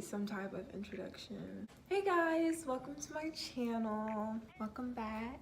some type of introduction. Hey guys, welcome to my channel. Welcome back.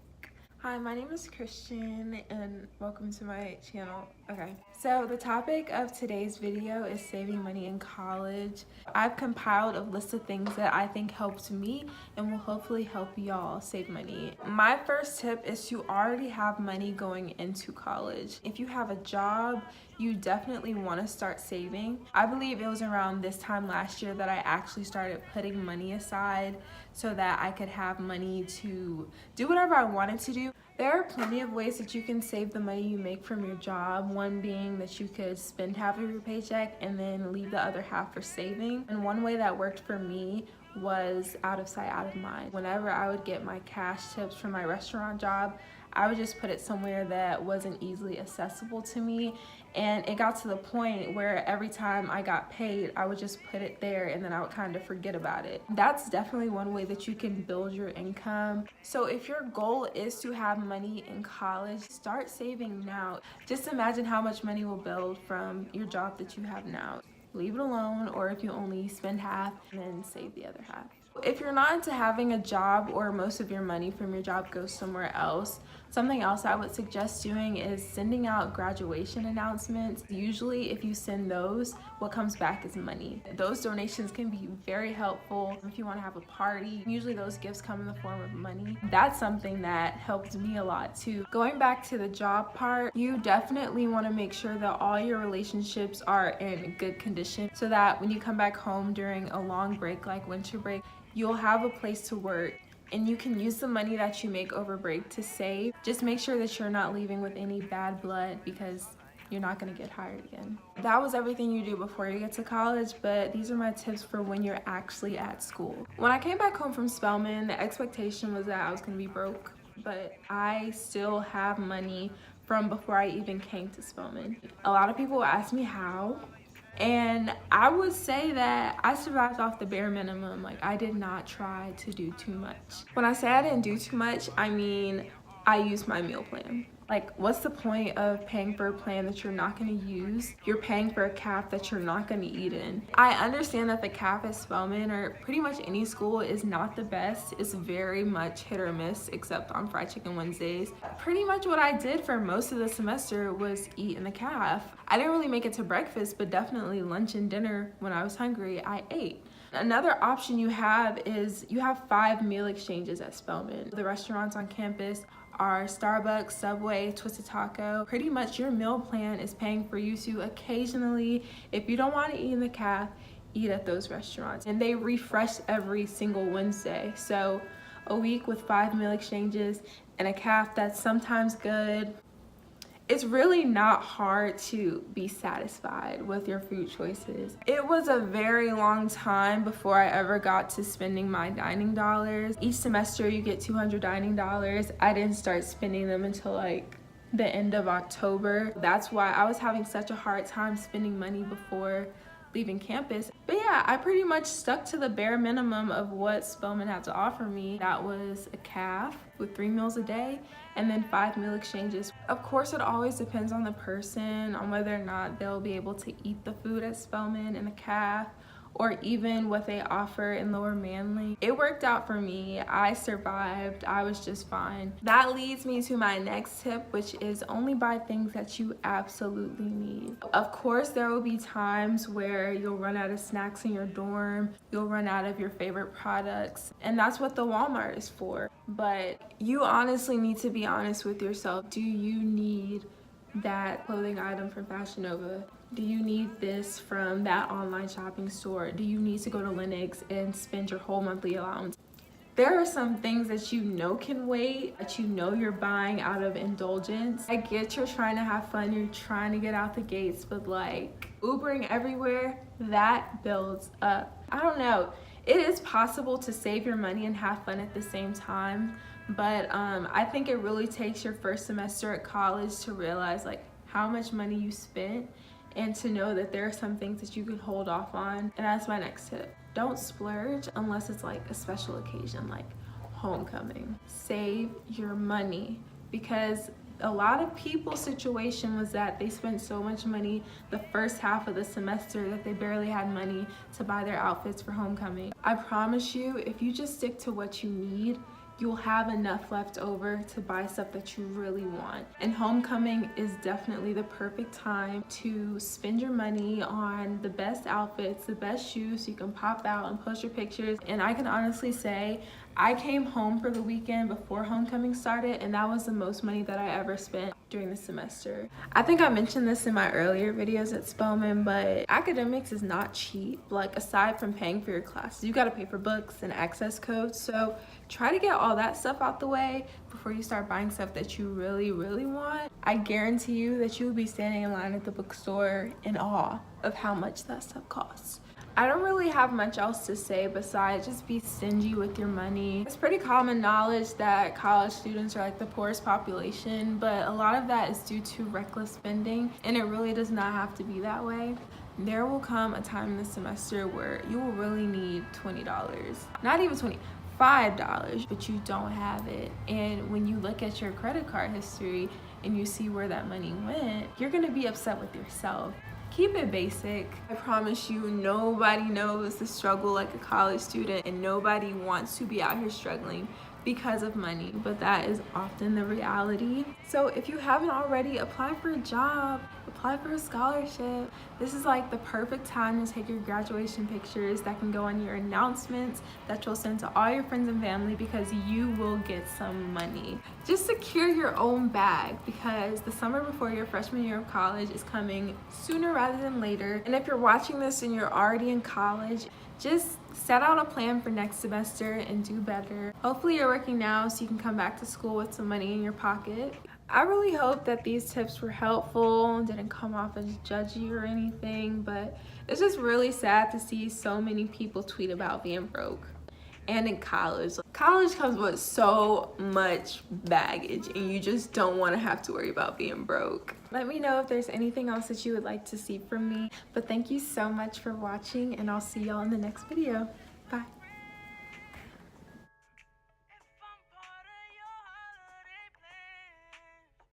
Hi, my name is Christian and welcome to my channel. Okay, so the topic of today's video is saving money in college. I've compiled a list of things that I think helped me and will hopefully help y'all save money. My first tip is to already have money going into college. If you have a job, you definitely want to start saving. I believe it was around this time last year that I actually started putting money aside so that I could have money to do whatever I wanted to do. There are plenty of ways that you can save the money you make from your job. One being that you could spend half of your paycheck and then leave the other half for saving. And one way that worked for me was out of sight, out of mind. Whenever I would get my cash tips from my restaurant job, I would just put it somewhere that wasn't easily accessible to me. And it got to the point where every time I got paid, I would just put it there and then I would kind of forget about it. That's definitely one way that you can build your income. So if your goal is to have money in college, start saving now. Just imagine how much money will build from your job that you have now. Leave it alone, or if you only spend half, and then save the other half. If you're not into having a job or most of your money from your job goes somewhere else, something else I would suggest doing is sending out graduation announcements. Usually if you send those, what comes back is money. Those donations can be very helpful if you want to have a party. Usually those gifts come in the form of money. That's something that helped me a lot too. Going back to the job part, you definitely want to make sure that all your relationships are in good condition so that when you come back home during a long break like winter break, you'll have a place to work and you can use the money that you make over break to save. Just make sure that you're not leaving with any bad blood because you're not going to get hired again. That was everything you do before you get to college, but these are my tips for when you're actually at school. When I came back home from Spelman, the expectation was that I was going to be broke, but I still have money from before I even came to Spelman. A lot of people ask me how. And I would say that I survived off the bare minimum. Like, I did not try to do too much. When I say I didn't do too much, I mean I used my meal plan. Like, what's the point of paying for a plan that you're not going to use? You're paying for a caf that you're not going to eat in. I understand that the caf at Spelman or pretty much any school is not the best. It's very much hit or miss, except on Fried Chicken Wednesdays. Pretty much what I did for most of the semester was eat in the caf. I didn't really make it to breakfast, but definitely lunch and dinner when I was hungry, I ate. Another option you have is you have 5 meal exchanges at Spelman. The restaurants on campus are Starbucks, Subway, Twisted Taco. Pretty much your meal plan is paying for you to occasionally, if you don't want to eat in the caf, eat at those restaurants. And they refresh every single Wednesday. So a week with 5 meal exchanges and a caf that's sometimes good. It's really not hard to be satisfied with your food choices. It was a very long time before I ever got to spending my dining dollars. Each semester you get 200 dining dollars. I didn't start spending them until like the end of October. That's why I was having such a hard time spending money before leaving campus. But yeah, I pretty much stuck to the bare minimum of what Spelman had to offer me. That was a caf with 3 meals a day and then 5 meal exchanges. Of course, it always depends on the person, on whether or not they'll be able to eat the food at Spelman in the caf or even what they offer in Lower Manly. It worked out for me. I survived. I was just fine. That leads me to my next tip, which is only buy things that you absolutely need. Of course, there will be times where you'll run out of snacks in your dorm, you'll run out of your favorite products, and that's what the Walmart is for. But you honestly need to be honest with yourself. Do you need that clothing item from Fashion Nova? Do you need this from that online shopping store? Do you need to go to Lennox and spend your whole monthly allowance? There are some things that you know can wait, that you know you're buying out of indulgence. I get you're trying to have fun, you're trying to get out the gates, but like Ubering everywhere, that builds up. I don't know. It is possible to save your money and have fun at the same time, but I think it really takes your first semester at college to realize like how much money you spent and to know that there are some things that you can hold off on. And that's my next tip. Don't splurge unless it's like a special occasion like homecoming. Save your money because A lot of people's situation was that they spent so much money the first half of the semester that they barely had money to buy their outfits for homecoming. I promise you, if you just stick to what you need, you'll have enough left over to buy stuff that you really want. And homecoming is definitely the perfect time to spend your money on the best outfits, the best shoes, so you can pop out and post your pictures. And I can honestly say, I came home for the weekend before homecoming started, and that was the most money that I ever spent during the semester. I think I mentioned this in my earlier videos at Spelman, but academics is not cheap. Like, aside from paying for your classes, you gotta pay for books and access codes. So try to get all that stuff out the way before you start buying stuff that you really, really want. I guarantee you that you will be standing in line at the bookstore in awe of how much that stuff costs. I don't really have much else to say besides just be stingy with your money. It's pretty common knowledge that college students are like the poorest population, but a lot of that is due to reckless spending, and it really does not have to be that way. There will come a time in the semester where you will really need $20, not even $5, but you don't have it. And when you look at your credit card history and you see where that money went, you're gonna be upset with yourself. Keep it basic. I promise you, nobody knows the struggle like a college student, and nobody wants to be out here struggling because of money, but that is often the reality. So if you haven't already, apply for a job, apply for a scholarship. This is like the perfect time to take your graduation pictures that can go on your announcements that you'll send to all your friends and family, because you will get some money. Just secure your own bag, because the summer before your freshman year of college is coming sooner rather than later. And if you're watching this and you're already in college, just set out a plan for next semester and do better. Hopefully you're working now so you can come back to school with some money in your pocket. I really hope that these tips were helpful and didn't come off as judgy or anything, but it's just really sad to see so many people tweet about being broke. And in college comes with so much baggage, and you just don't want to have to worry about being broke. Let me know if there's anything else that you would like to see from me, but thank you so much for watching, and I'll see y'all in the next video. Bye.